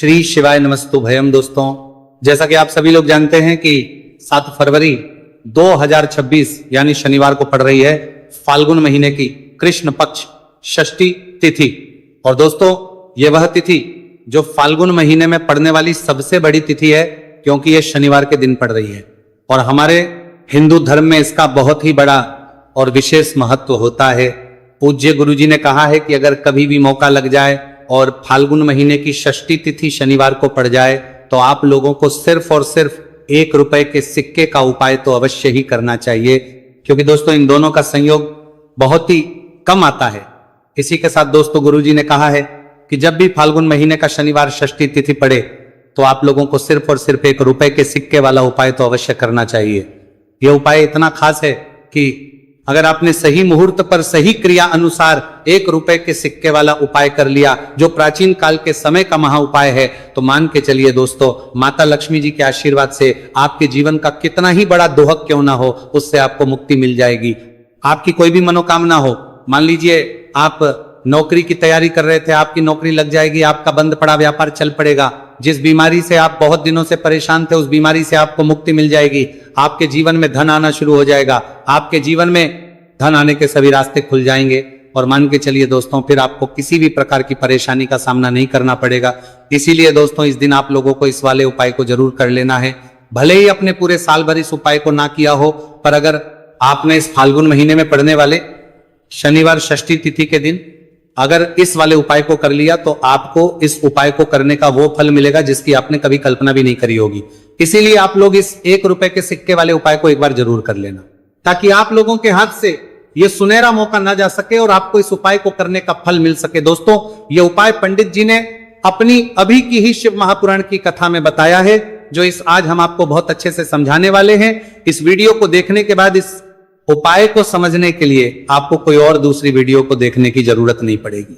श्री शिवाय नमस्तु भयम। दोस्तों, जैसा कि आप सभी लोग जानते हैं कि 7 फरवरी 2026 यानी शनिवार को पड़ रही है फाल्गुन महीने की कृष्ण पक्ष षष्ठी तिथि। और दोस्तों, ये वह तिथि जो फाल्गुन महीने में पड़ने वाली सबसे बड़ी तिथि है, क्योंकि ये शनिवार के दिन पड़ रही है। और हमारे हिंदू धर्म में इसका बहुत ही बड़ा और विशेष महत्व होता है। पूज्य गुरुजी ने कहा है कि अगर कभी भी मौका लग जाए और फाल्गुन महीने की षष्ठी तिथि शनिवार को पड़ जाए तो आप लोगों को सिर्फ और सिर्फ 1 रुपए के सिक्के का उपाय तो अवश्य ही करना चाहिए, क्योंकि दोस्तों इन दोनों का संयोग बहुत ही कम आता है। इसी के साथ दोस्तों, गुरुजी ने कहा है कि जब भी फाल्गुन महीने का शनिवार षष्ठी तिथि पड़े तो आप लोगों को सिर्फ और सिर्फ 1 रुपए के सिक्के वाला उपाय तो अवश्य करना चाहिए। यह उपाय इतना खास है कि अगर आपने सही मुहूर्त पर सही क्रिया अनुसार 1 रुपए के सिक्के वाला उपाय कर लिया, जो प्राचीन काल के समय का महा उपाय है, तो मान के चलिए दोस्तों, माता लक्ष्मी जी के आशीर्वाद से आपके जीवन का कितना ही बड़ा दोहक क्यों ना हो, उससे आपको मुक्ति मिल जाएगी। आपकी कोई भी मनोकामना हो, मान लीजिए आप नौकरी की तैयारी कर रहे थे, आपकी नौकरी लग जाएगी, आपका बंद पड़ा व्यापार चल पड़ेगा। जिस बीमारी से आप बहुत दिनों से परेशान थे, उस बीमारी से आपको मुक्ति मिल जाएगी। आपके जीवन में धन आना शुरू हो जाएगा, आपके जीवन में धन आने के सभी रास्ते खुल जाएंगे। और मान के चलिए दोस्तों, फिर आपको किसी भी प्रकार की परेशानी का सामना नहीं करना पड़ेगा। इसीलिए दोस्तों, इस दिन आप लोगों को इस वाले उपाय को जरूर कर लेना है। भले ही अपने पूरे साल भर इस उपाय को ना किया हो, पर अगर आपने इस फाल्गुन महीने में पड़ने वाले शनिवार षष्ठी तिथि के दिन अगर इस वाले उपाय को कर लिया, तो आपको इस उपाय को करने का वो फल मिलेगा जिसकी आपने कभी कल्पना भी नहीं करी होगी। इसीलिए आप लोग इस 1 रुपए के सिक्के वाले उपाय को एक बार जरूर कर लेना, ताकि आप लोगों के हाथ से ये सुनहरा मौका ना जा सके और आपको इस उपाय को करने का फल मिल सके। दोस्तों, ये उपाय पंडित जी ने अपनी अभी की ही शिव महापुराण की कथा में बताया है, जो इस आज हम आपको बहुत अच्छे से समझाने वाले हैं। इस वीडियो को देखने के बाद इस उपाय को समझने के लिए आपको कोई और दूसरी वीडियो को देखने की जरूरत नहीं पड़ेगी।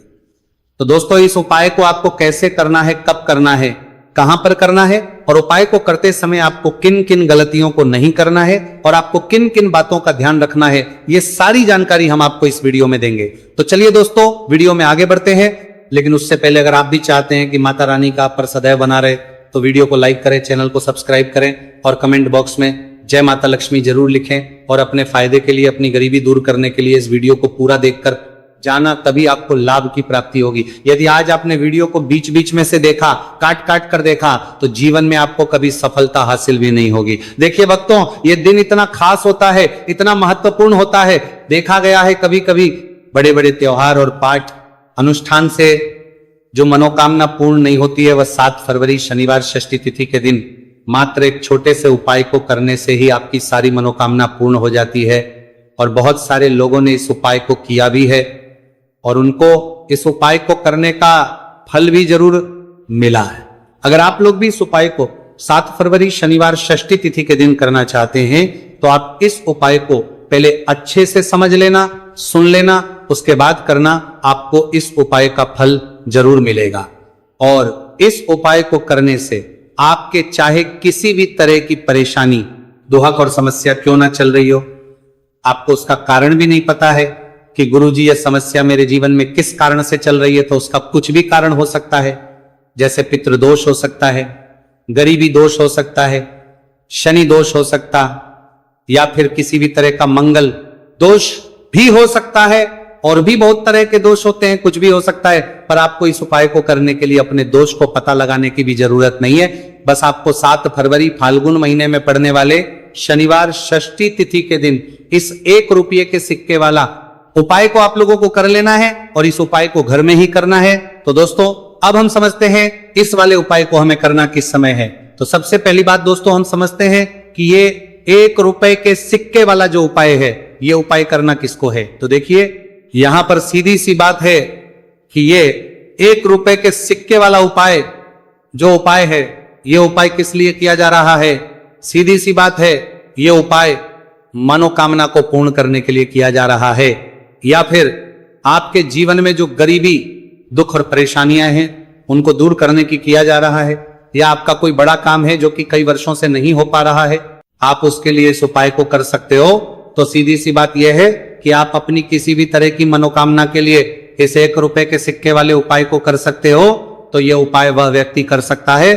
तो दोस्तों, इस उपाय को आपको कैसे करना है, कब करना है, कहां पर करना है, और उपाय को करते समय आपको किन किन गलतियों को नहीं करना है और आपको किन किन बातों का ध्यान रखना है, ये सारी जानकारी हम आपको इस वीडियो में देंगे। तो चलिए दोस्तों, वीडियो में आगे बढ़ते हैं। लेकिन उससे पहले अगर आप भी चाहते हैं कि माता रानी का आप पर सदैव बना रहे, तो वीडियो को लाइक करें, चैनल को सब्सक्राइब करें और कमेंट बॉक्स में जय माता लक्ष्मी जरूर लिखें। और अपने फायदे के लिए, अपनी गरीबी दूर करने के लिए इस वीडियो को पूरा देखकर जाना, तभी आपको लाभ की प्राप्ति होगी। यदि आज आपने वीडियो को बीच बीच में से देखा, काट काट कर देखा, तो जीवन में आपको कभी सफलता हासिल भी नहीं होगी। देखिए भक्तों, ये दिन इतना खास होता है, इतना महत्वपूर्ण होता है। देखा गया है कभी कभी बड़े बड़े त्योहार और पाठ अनुष्ठान से जो मनोकामना पूर्ण नहीं होती है, वह 7 फरवरी शनिवार षष्ठी तिथि के दिन मात्र एक छोटे से उपाय को करने से ही आपकी सारी मनोकामना पूर्ण हो जाती है। और बहुत सारे लोगों ने इस उपाय को किया भी है और उनको इस उपाय को करने का फल भी जरूर मिला है। अगर आप लोग भी इस उपाय को 7 फरवरी शनिवार षष्ठी तिथि के दिन करना चाहते हैं, तो आप इस उपाय को पहले अच्छे से समझ लेना, सुन लेना, उसके बाद करना। आपको इस उपाय का फल जरूर मिलेगा। और इस उपाय को करने से आपके चाहे किसी भी तरह की परेशानी, दुहक और समस्या क्यों ना चल रही हो, आपको उसका कारण भी नहीं पता है कि गुरुजी यह समस्या मेरे जीवन में किस कारण से चल रही है, तो उसका कुछ भी कारण हो सकता है। जैसे पितृदोष हो सकता है, गरीबी दोष हो सकता है, शनि दोष हो सकता, या फिर किसी भी तरह का मंगल दोष भी हो सकता है। और भी बहुत तरह के दोष होते हैं, कुछ भी हो सकता है। पर आपको इस उपाय को करने के लिए अपने दोष को पता लगाने की भी जरूरत नहीं है। बस आपको 7 फरवरी फाल्गुन महीने में पड़ने वाले शनिवार षष्ठी तिथि के दिन इस 1 रुपये के सिक्के वाला उपाय को आप लोगों को कर लेना है, और इस उपाय को घर में ही करना है। तो दोस्तों, अब हम समझते हैं इस वाले उपाय को हमें करना किस समय है। तो सबसे पहली बात दोस्तों, हम समझते हैं कि ये 1 रुपए के सिक्के वाला जो उपाय है, ये उपाय करना किसको है। तो देखिए, यहां पर सीधी सी बात है कि ये 1 रुपए के सिक्के वाला उपाय जो उपाय है, ये उपाय किस लिए किया जा रहा है। सीधी सी बात है, ये उपाय मनोकामना को पूर्ण करने के लिए किया जा रहा है, या फिर आपके जीवन में जो गरीबी, दुख और परेशानियां हैं, उनको दूर करने की किया जा रहा है। या आपका कोई बड़ा काम है जो कि कई वर्षों से नहीं हो पा रहा है, आप उसके लिए इस उपाय को कर सकते हो। तो सीधी सी बात यह है कि आप अपनी किसी भी तरह की मनोकामना के लिए इस 1 रुपए के सिक्के वाले उपाय को कर सकते हो। तो यह उपाय वह व्यक्ति कर सकता है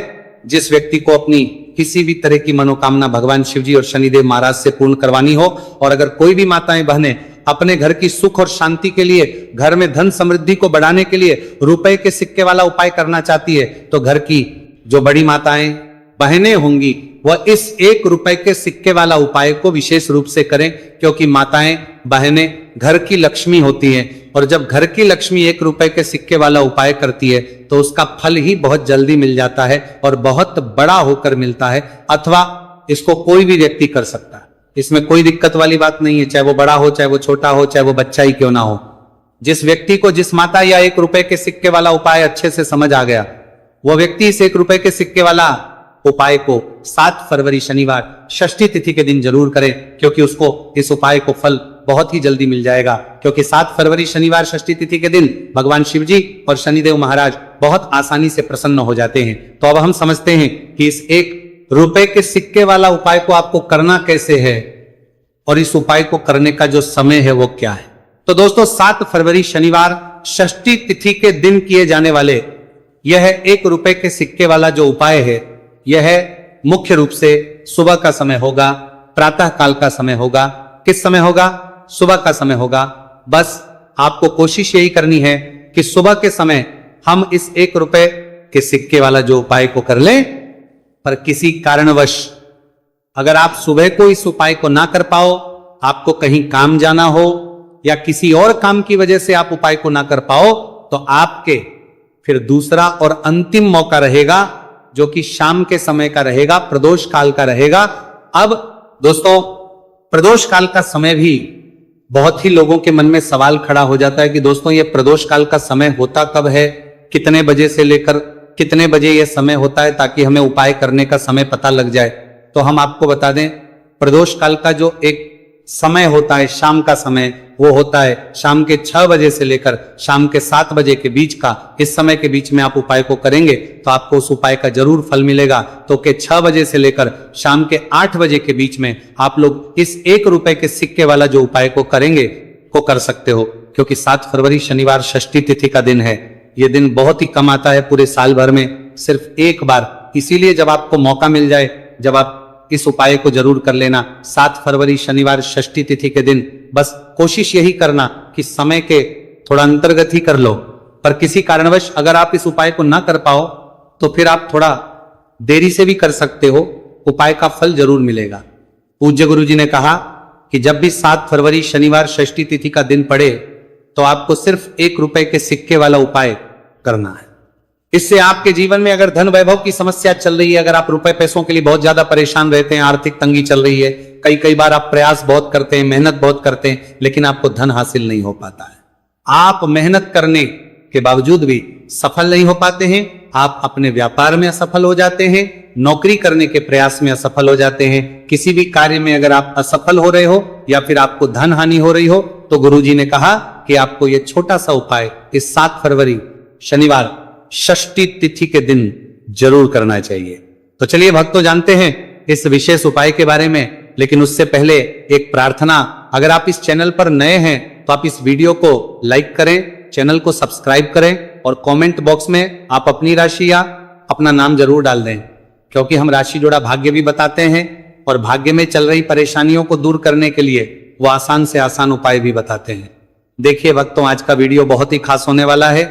जिस व्यक्ति को अपनी किसी भी तरह की मनोकामना भगवान शिवजी और शनिदेव महाराज से पूर्ण करवानी हो। और अगर कोई भी माताएं बहनें अपने घर की सुख और शांति के लिए, घर में धन समृद्धि को बढ़ाने के लिए रुपए के सिक्के वाला उपाय करना चाहती है, तो घर की जो बड़ी माताएं बहनें होंगी वह इस 1 रुपए के सिक्के वाला उपाय को विशेष रूप से करें, क्योंकि माताएं बहनें घर की लक्ष्मी होती हैं। और जब घर की लक्ष्मी 1 रुपए के सिक्के वाला उपाय करती है तो उसका फल ही बहुत जल्दी मिल जाता है और बहुत बड़ा होकर मिलता है। अथवा इसको कोई भी व्यक्ति कर सकता है, इसमें कोई दिक्कत वाली बात नहीं है, चाहे वो बड़ा हो, चाहे वो छोटा हो, चाहे वो बच्चा ही क्यों ना हो। जिस व्यक्ति को, जिस माता या 1 रुपए के सिक्के वाला उपाय अच्छे से समझ आ गया, वह व्यक्ति इस 1 रुपए के सिक्के वाला उपाय को 7 फरवरी शनिवार षष्ठी तिथि के दिन जरूर करें, क्योंकि उसको इस उपाय को फल बहुत ही जल्दी मिल जाएगा। क्योंकि 7 फरवरी शनिवार षष्ठी तिथि के दिन भगवान शिवजी और शनिदेव महाराज बहुत आसानी से प्रसन्न हो जाते हैं। तो अब हम समझते हैं कि इस 1 रुपए के सिक्के वाला उपाय को आपको करना कैसे है और इस उपाय को करने का जो समय है वो क्या है। तो दोस्तों, 7 फरवरी शनिवार षष्ठी तिथि के दिन किए जाने वाले यह 1 रुपए के सिक्के वाला जो उपाय है, यह मुख्य रूप से सुबह का समय होगा, प्रातः काल का समय होगा। किस समय होगा? सुबह का समय होगा। बस आपको कोशिश यही करनी है कि सुबह के समय हम इस 1 रुपए के सिक्के वाला जो उपाय को कर लें। पर किसी कारणवश अगर आप सुबह को इस उपाय को ना कर पाओ, आपको कहीं काम जाना हो या किसी और काम की वजह से आप उपाय को ना कर पाओ, तो आपके फिर दूसरा और अंतिम मौका रहेगा, जो कि शाम के समय का रहेगा, प्रदोष काल का रहेगा। अब दोस्तों, प्रदोष काल का समय भी बहुत ही लोगों के मन में सवाल खड़ा हो जाता है कि दोस्तों, ये प्रदोष काल का समय होता कब है, कितने बजे से लेकर कितने बजे यह समय होता है, ताकि हमें उपाय करने का समय पता लग जाए। तो हम आपको बता दें, प्रदोष काल का जो एक समय होता है, शाम का समय, वो होता है शाम के 6 बजे से लेकर शाम के 7 बजे के बीच का। इस समय के बीच में आप उपाय को करेंगे तो आपको उस उपाय का जरूर फल मिलेगा। तो के 6 बजे से लेकर शाम के 8 बजे के बीच में आप लोग इस 1 रुपए के सिक्के वाला जो उपाय को करेंगे को कर सकते हो, क्योंकि 7 फरवरी शनिवार षष्ठी तिथि का दिन है। यह दिन बहुत ही कम आता है पूरे साल भर में, सिर्फ एक बार। इसीलिए जब आपको मौका मिल जाए, जब आप इस उपाय को जरूर कर लेना। 7 फरवरी शनिवार षष्ठी तिथि के दिन बस कोशिश यही करना कि समय के थोड़ा अंतर्गत ही कर लो। पर किसी कारणवश अगर आप इस उपाय को ना कर पाओ तो फिर आप थोड़ा देरी से भी कर सकते हो, उपाय का फल जरूर मिलेगा। पूज्य गुरु जी ने कहा कि जब भी 7 फरवरी शनिवार षष्ठी तिथि का दिन पड़े तो आपको सिर्फ 1 रुपए के सिक्के वाला उपाय करना है। इससे आपके जीवन में अगर धन वैभव की समस्या चल रही है, अगर आप रुपए पैसों के लिए बहुत ज्यादा परेशान रहते हैं, आर्थिक तंगी चल रही है, कई बार आप प्रयास बहुत करते हैं, मेहनत बहुत करते हैं, लेकिन आपको धन हासिल नहीं हो पाता है, आप मेहनत करने के बावजूद भी सफल नहीं हो पाते हैं, आप अपने व्यापार में असफल हो जाते हैं, नौकरी करने के प्रयास में असफल हो जाते हैं, किसी भी कार्य में अगर आप असफल हो रहे हो या फिर आपको धन हानि हो रही हो, तो गुरुजी ने कहा कि आपको यह छोटा सा उपाय इस 7 फरवरी शनिवार षष्ठी तिथि के दिन जरूर करना चाहिए। तो चलिए भक्तों, जानते हैं इस विशेष उपाय के बारे में। लेकिन उससे पहले एक प्रार्थना, अगर आप इस चैनल पर नए हैं तो आप इस वीडियो को लाइक करें, चैनल को सब्सक्राइब करें और कमेंट बॉक्स में आप अपनी राशि या अपना नाम जरूर डाल दें, क्योंकि हम राशि जोड़ा भाग्य भी बताते हैं और भाग्य में चल रही परेशानियों को दूर करने के लिए वो आसान से आसान उपाय भी बताते हैं। देखिए भक्तों, आज का वीडियो बहुत ही खास होने वाला है,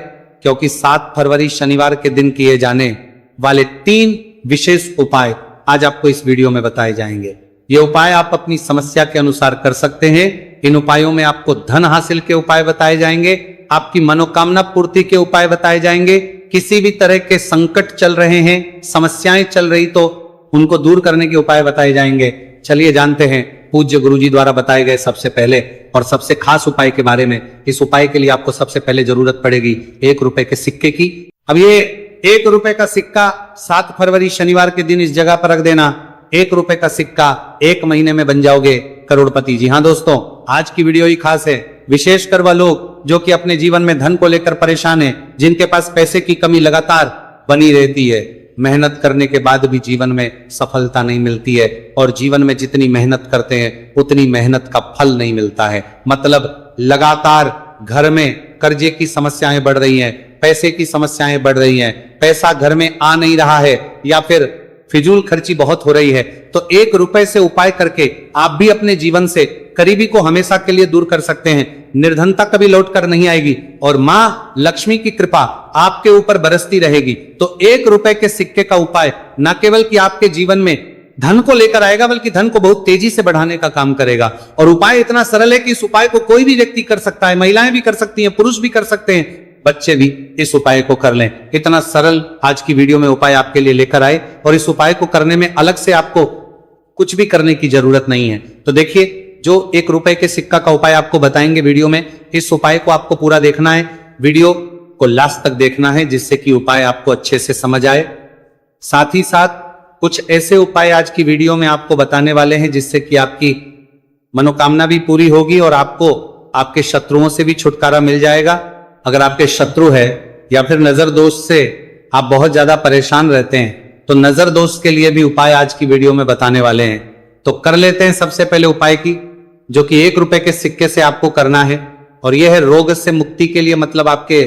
क्योंकि 7 फरवरी शनिवार के दिन किए जाने वाले 3 विशेष उपाय आज आपको इस वीडियो में बताए जाएंगे। ये उपाय आप अपनी समस्या के अनुसार कर सकते हैं। इन उपायों में आपको धन हासिल के उपाय बताए जाएंगे, आपकी मनोकामना पूर्ति के उपाय बताए जाएंगे, किसी भी तरह के संकट चल रहे हैं, समस्याएं चल रही तो उनको दूर करने के उपाय बताए जाएंगे। चलिए जानते हैं पूज्य गुरुजी द्वारा बताए गए सबसे पहले और सबसे खास उपाय के बारे में। इस उपाय के लिए आपको सबसे पहले जरूरत पड़ेगी 1 रुपए के सिक्के की। अब ये 1 रुपए का सिक्का 7 फरवरी शनिवार के दिन इस जगह पर रख देना। 1 रुपए का सिक्का 1 महीने में बन जाओगे करोड़पति। जी हाँ दोस्तों, आज की वीडियो ही खास है, विशेषकर वह लोग जो कि अपने जीवन में धन को लेकर परेशान है, जिनके पास पैसे की कमी लगातार बनी रहती है, मेहनत करने के बाद भी जीवन में सफलता नहीं मिलती है और जीवन में जितनी मेहनत करते हैं उतनी मेहनत का फल नहीं मिलता है। मतलब लगातार घर में कर्जे की समस्याएं बढ़ रही हैं, पैसे की समस्याएं बढ़ रही हैं, पैसा घर में आ नहीं रहा है, या फिर फिजूल खर्ची बहुत हो रही है, तो 1 रुपए से उपाय करके आप भी अपने जीवन से करीबी को हमेशा के लिए दूर कर सकते हैं। निर्धनता कभी लौट कर नहीं आएगी और मां लक्ष्मी की कृपा आपके ऊपर बरसती रहेगी। तो 1 रुपए के सिक्के का उपाय न केवल कि आपके जीवन में धन को लेकर आएगा, बल्कि धन को बहुत तेजी से बढ़ाने का काम करेगा। और उपाय इतना सरल है कि इस उपाय को कोई भी व्यक्ति कर सकता है, महिलाएं भी कर सकती हैं, पुरुष भी कर सकते हैं, बच्चे भी इस उपाय को कर लें। इतना सरल आज की वीडियो में उपाय आपके लिए लेकर आए, और इस उपाय को करने में अलग से आपको कुछ भी करने की जरूरत नहीं है। तो देखिए, जो 1 रुपए के सिक्का का उपाय आपको बताएंगे वीडियो में, इस उपाय को आपको पूरा देखना है, वीडियो को लास्ट तक देखना है, जिससे कि उपाय आपको अच्छे से समझ आए। साथ ही साथ कुछ ऐसे उपाय आज की वीडियो में आपको बताने वाले हैं जिससे कि आपकी मनोकामना भी पूरी होगी और आपको आपके शत्रुओं से भी छुटकारा मिल जाएगा। अगर आपके शत्रु है या फिर नजर दोष से आप बहुत ज्यादा परेशान रहते हैं, तो नजर दोष के लिए भी उपाय आज की वीडियो में बताने वाले हैं। तो कर लेते हैं सबसे पहले उपाय की, जो कि 1 रुपए के सिक्के से आपको करना है, और यह है रोग से मुक्ति के लिए। मतलब आपके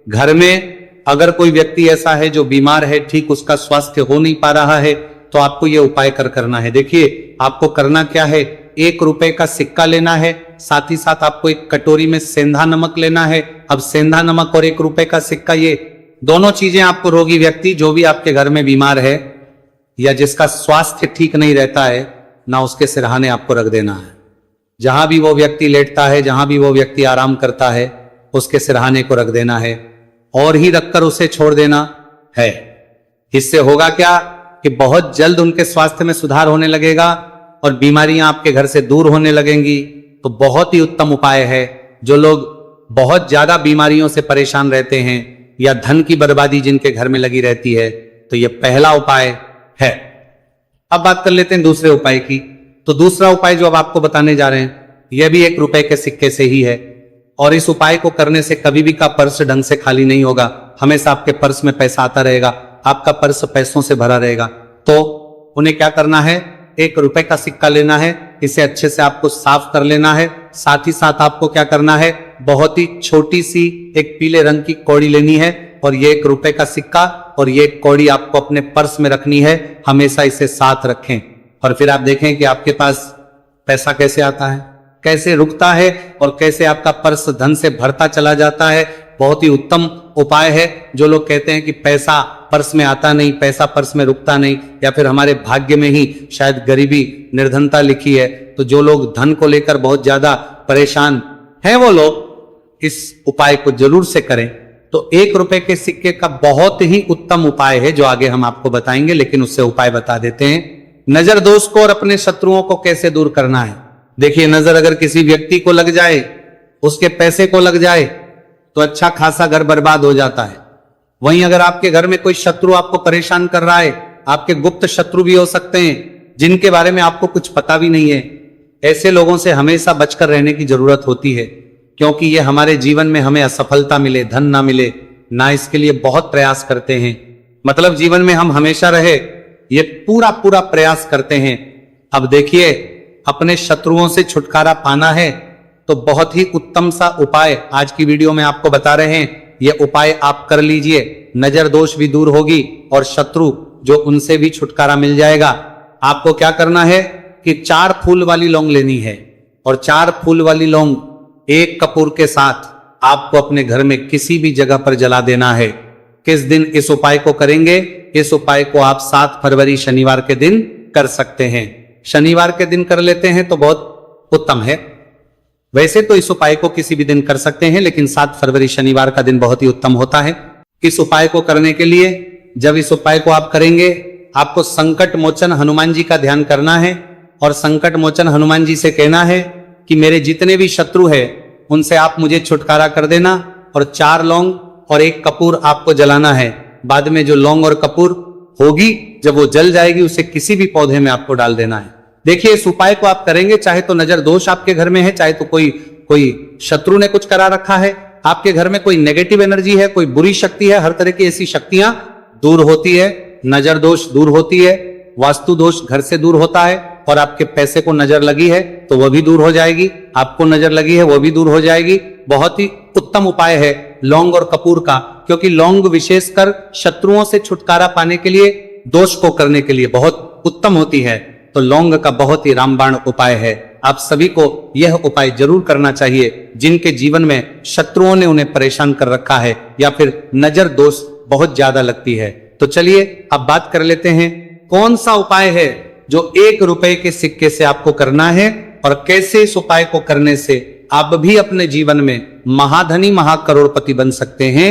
घर में अगर कोई व्यक्ति ऐसा है जो बीमार है, ठीक उसका स्वास्थ्य हो नहीं पा रहा है, तो आपको यह उपाय करना है। देखिए, आपको करना क्या है, 1 रुपए का सिक्का लेना है, साथ ही साथ आपको एक कटोरी में सेंधा नमक लेना है। अब सेंधा नमक और 1 रुपए का सिक्का, ये दोनों चीजें आपको रोगी व्यक्ति जो भी आपके घर में बीमार है या जिसका स्वास्थ्य ठीक नहीं रहता है ना, उसके सिरहाने आपको रख देना है। जहां भी वो व्यक्ति लेटता है, जहां भी वो व्यक्ति आराम करता है, उसके सिरहाने को रख देना है और ही रखकर उसे छोड़ देना है। इससे होगा क्या कि बहुत जल्द उनके स्वास्थ्य में सुधार होने लगेगा और बीमारियां आपके घर से दूर होने लगेंगी। तो बहुत ही उत्तम उपाय है। जो लोग बहुत ज्यादा बीमारियों से परेशान रहते हैं या धन की बर्बादी जिनके घर में लगी रहती है, तो यह पहला उपाय है। अब बात कर लेते हैं दूसरे उपाय की। तो दूसरा उपाय जो अब आपको बताने जा रहे हैं, यह भी 1 रुपए के सिक्के से ही है, और इस उपाय को करने से कभी भी का पर्स ढंग से खाली नहीं होगा। हमेशा आपके पर्स में पैसा आता रहेगा, आपका पर्स पैसों से भरा रहेगा। तो उन्हें क्या करना है, 1 रुपए का सिक्का लेना है, इसे अच्छे से आपको साफ कर लेना है। साथ ही साथ आपको क्या करना है, बहुत ही छोटी सी एक पीले रंग की कौड़ी लेनी है, और ये 1 रुपए का सिक्का और ये कौड़ी आपको अपने पर्स में रखनी है। हमेशा इसे साथ रखें, और फिर आप देखें कि आपके पास पैसा कैसे आता है, कैसे रुकता है, और कैसे आपका पर्स धन से भरता चला जाता है। बहुत ही उत्तम उपाय है। जो लोग कहते हैं कि पैसा पर्स में आता नहीं, पैसा पर्स में रुकता नहीं, या फिर हमारे भाग्य में ही शायद गरीबी निर्धनता लिखी है, तो जो लोग धन को लेकर बहुत ज्यादा परेशान हैं, वो लोग इस उपाय को जरूर से करें। तो 1 रुपए के सिक्के का बहुत ही उत्तम उपाय है, जो आगे हम आपको बताएंगे, लेकिन उससे उपाय बता देते हैं। नजर दोष को और अपने शत्रुओं को कैसे दूर करना है। देखिए, नजर अगर किसी व्यक्ति को लग जाए, उसके पैसे को लग जाए, तो अच्छा खासा घर बर्बाद हो जाता है। वहीं अगर आपके घर में कोई शत्रु आपको परेशान कर रहा है, आपके गुप्त शत्रु भी हो सकते हैं जिनके बारे में आपको कुछ पता भी नहीं है, ऐसे लोगों से हमेशा बचकर रहने की जरूरत होती है, क्योंकि ये हमारे जीवन में हमें असफलता मिले, धन ना मिले ना, इसके लिए बहुत प्रयास करते हैं। मतलब जीवन में हम हमेशा रहे, ये पूरा प्रयास करते हैं। अब देखिए, अपने शत्रुओं से छुटकारा पाना है, तो बहुत ही उत्तम सा उपाय आज की वीडियो में आपको बता रहे हैं। यह उपाय आप कर लीजिए, नजर दोष भी दूर होगी और शत्रु जो उनसे भी छुटकारा मिल जाएगा। आपको क्या करना है कि 4 फूल वाली लौंग लेनी है, और 4 फूल वाली लौंग 1 कपूर के साथ आपको अपने घर में किसी भी जगह पर जला देना है। किस दिन इस उपाय को करेंगे? इस उपाय को आप 7 फरवरी शनिवार के दिन कर सकते हैं। शनिवार के दिन कर लेते हैं तो बहुत उत्तम है। वैसे तो इस उपाय को किसी भी दिन कर सकते हैं, लेकिन 7 फरवरी शनिवार का दिन बहुत ही उत्तम होता है। इस उपाय को करने के लिए, जब इस उपाय को आप करेंगे, आपको संकट मोचन हनुमान जी का ध्यान करना है, और संकट मोचन हनुमान जी से कहना है कि मेरे जितने भी शत्रु है उनसे आप मुझे छुटकारा कर देना, और 4 लौंग और 1 कपूर आपको जलाना है। बाद में जो लौंग और कपूर होगी, जब वो जल जाएगी, उसे किसी भी पौधे में आपको डाल देना है। देखिए, इस उपाय को आप करेंगे, चाहे तो नजर दोष आपके घर में है, चाहे तो कोई शत्रु ने कुछ करा रखा है, आपके घर में कोई नेगेटिव एनर्जी है, कोई बुरी शक्ति है, हर तरह की ऐसी शक्तियां दूर होती है। नजर दोष दूर होती है, वास्तु दोष घर से दूर होता है, और आपके पैसे को नजर लगी है तो वह भी दूर हो जाएगी, आपको नजर लगी है वो भी दूर हो जाएगी। बहुत ही उत्तम उपाय है। लौंग और कपूर का, क्योंकि लौंग विशेषकर शत्रुओं से छुटकारा पाने के लिए, दोष को करने के लिए बहुत उत्तम होती है। तो लौंग का बहुत ही रामबाण उपाय है। आप सभी को यह उपाय जरूर करना चाहिए जिनके जीवन में शत्रुओं ने उन्हें परेशान कर रखा है या फिर नजर दोष बहुत ज्यादा लगती है। तो चलिए अब बात कर लेते हैं कौन सा उपाय है जो 1 रुपए के सिक्के से आपको करना है और कैसे इस उपाय को करने से आप भी अपने जीवन में महाधनी महाकरोड़पति बन सकते हैं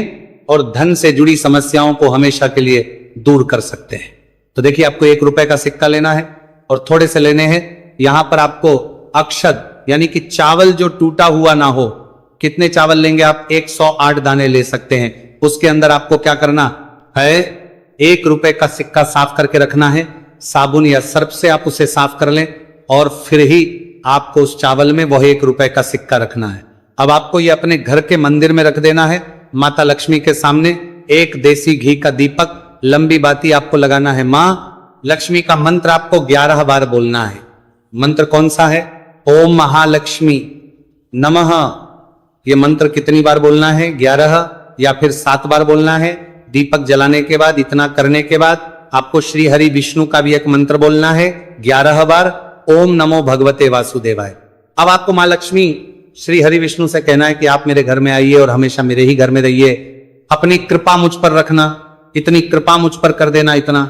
और धन से जुड़ी समस्याओं को हमेशा के लिए दूर कर सकते हैं। तो देखिए, आपको 1 रुपए का सिक्का लेना है और थोड़े से लेने हैं। यहां पर आपको अक्षत यानी कि चावल जो टूटा हुआ ना हो, कितने चावल लेंगे आप? 108 दाने ले सकते हैं। उसके अंदर आपको क्या करना है? 1 रुपए का सिक्का साफ करके रखना है। साबुन या सर्फ से आप उसे साफ कर लें और फिर ही आपको उस चावल में वह 1 रुपए का सिक्का रखना है। अब आपको यह अपने घर के मंदिर में रख देना है, माता लक्ष्मी के सामने। 1 देसी घी का दीपक, लंबी बाती आपको लगाना है। मां लक्ष्मी का मंत्र आपको 11 बार बोलना है। मंत्र कौन सा है? ओम महालक्ष्मी नमः। यह मंत्र कितनी बार बोलना है? 11 या फिर 7 बार बोलना है। दीपक जलाने के बाद, इतना करने के बाद आपको श्री हरि विष्णु का भी एक मंत्र बोलना है 11 बार, ओम नमो भगवते वासुदेवाय। अब आपको मां लक्ष्मी श्री हरि विष्णु से कहना है कि आप मेरे घर में आइए और हमेशा मेरे ही घर में रहिए। अपनी कृपा मुझ पर रखना, इतनी कृपा मुझ पर कर देना। इतना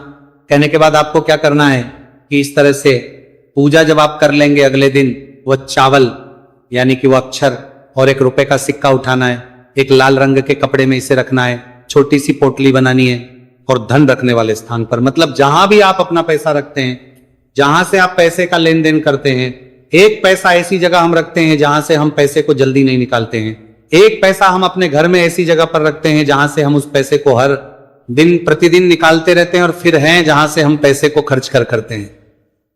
कहने के बाद आपको क्या करना है कि इस तरह से पूजा जब आप कर लेंगे, अगले दिन वह चावल यानी कि वह अक्षर और 1 रुपए का सिक्का उठाना है। एक लाल रंग के कपड़े में इसे रखना है। छोटी सी पोटली बनानी है और धन रखने वाले स्थान पर, मतलब जहां भी आप अपना पैसा रखते हैं, जहां से आप पैसे का लेन देन करते हैं, 1 पैसा ऐसी जगह हम रखते हैं जहां से हम पैसे को जल्दी नहीं निकालते हैं। 1 पैसा हम अपने घर में ऐसी जगह पर रखते हैं जहां से हम उस पैसे को हर दिन प्रतिदिन निकालते रहते हैं और फिर हैं जहां से हम पैसे को खर्च करते हैं।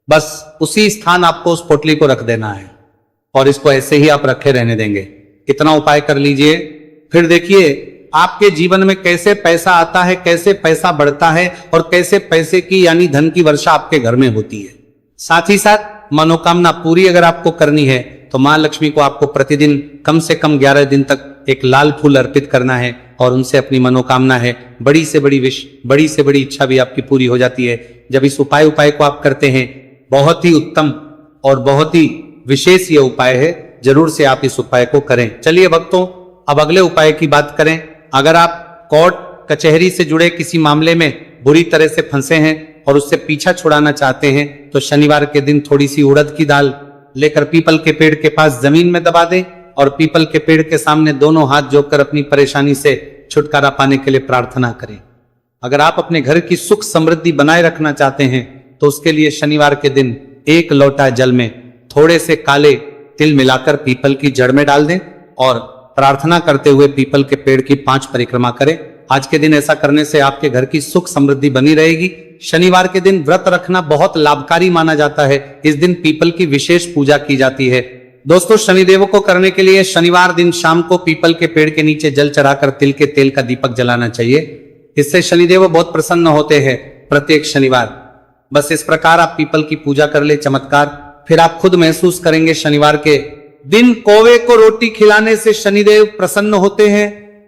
बस उसी स्थान आपको उस पोटली को रख देना है और इसको ऐसे ही आप रखे रहने देंगे। इतना उपाय कर लीजिए, फिर देखिए आपके जीवन में कैसे पैसा आता है, कैसे पैसा बढ़ता है और कैसे पैसे की यानी धन की वर्षा आपके घर में होती है। साथ ही साथ मनोकामना पूरी अगर आपको करनी है तो मां लक्ष्मी को आपको प्रतिदिन कम से कम 11 दिन तक एक लाल फूल अर्पित करना है और उनसे अपनी मनोकामना है, बड़ी से बड़ी विश, बड़ी से बड़ी इच्छा भी आपकी पूरी हो जाती है। जब इस उपाय को आप करते हैं, बहुत ही उत्तम और बहुत ही विशेष ये उपाय है, जरूर से आप इस उपाय को करें। चलिए भक्तों, अब अगले उपाय की बात करें। अगर आप कोर्ट कचहरी से जुड़े किसी मामले में बुरी तरह से फंसे हैं और उससे पीछा छुड़ाना चाहते हैं तो शनिवार के दिन थोड़ी सी उड़द की दाल लेकर पीपल के पेड़ के पास जमीन में दबा दें और पीपल के पेड़ के सामने दोनों हाथ जोड़कर अपनी परेशानी से छुटकारा पाने के लिए प्रार्थना करें। अगर आप अपने घर की सुख समृद्धि बनाए रखना चाहते हैं तो उसके लिए शनिवार के दिन 1 लोटा जल में थोड़े से काले तिल मिलाकर पीपल की जड़ में डाल दें और प्रार्थना करते हुए पीपल के पेड़ की 5 परिक्रमा करें। आज के दिन ऐसा करने से आपके घर की सुख समृद्धि बनी रहेगी। शनिवार के दिन व्रत रखना बहुत लाभकारी माना जाता है। इस दिन पीपल की विशेष पूजा की जाती है। दोस्तों, शनिदेव को करने के लिए शनिवार दिन शाम को पीपल के पेड़ के नीचे जल चढ़ाकर तिल के तेल का दीपक जलाना चाहिए। इससे शनिदेव बहुत प्रसन्न होते हैं प्रत्येक शनिवार। बस इस प्रकार आप पीपल की पूजा कर ले, चमत्कार फिर आप खुद महसूस करेंगे। शनिवार के दिन कौवे को रोटी खिलाने से शनिदेव प्रसन्न होते हैं,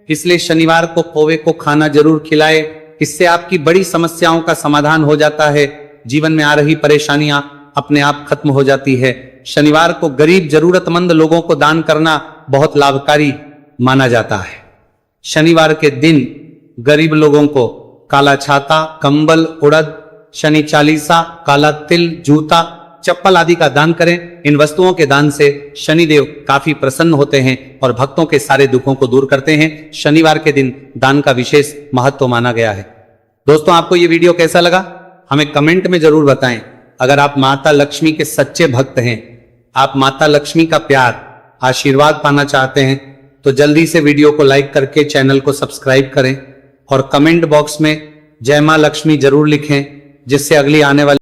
इसलिए शनिवार को कौवे को खाना जरूर खिलाए। इससे आपकी बड़ी समस्याओं का समाधान हो जाता है। जीवन में आ रही परेशानियां अपने आप खत्म हो जाती है। शनिवार को गरीब जरूरतमंद लोगों को दान करना बहुत लाभकारी माना जाता है। शनिवार के दिन गरीब लोगों को काला छाता, कंबल, उड़द, शनि चालीसा, काला तिल, जूता, चप्पल आदि का दान करें। इन वस्तुओं के दान से शनिदेव काफी प्रसन्न होते हैं और भक्तों के सारे दुखों को दूर करते हैं। शनिवार के दिन दान का विशेष महत्व माना गया है। दोस्तों, आपको ये वीडियो कैसा लगा हमें कमेंट में जरूर बताएं। अगर आप माता लक्ष्मी के सच्चे भक्त हैं, आप माता लक्ष्मी का प्यार, आशीर्वाद पाना चाहते हैं तो जल्दी से वीडियो को लाइक करके चैनल को सब्सक्राइब करें और कमेंट बॉक्स में जय मां लक्ष्मी जरूर लिखें, जिससे अगली आने वाली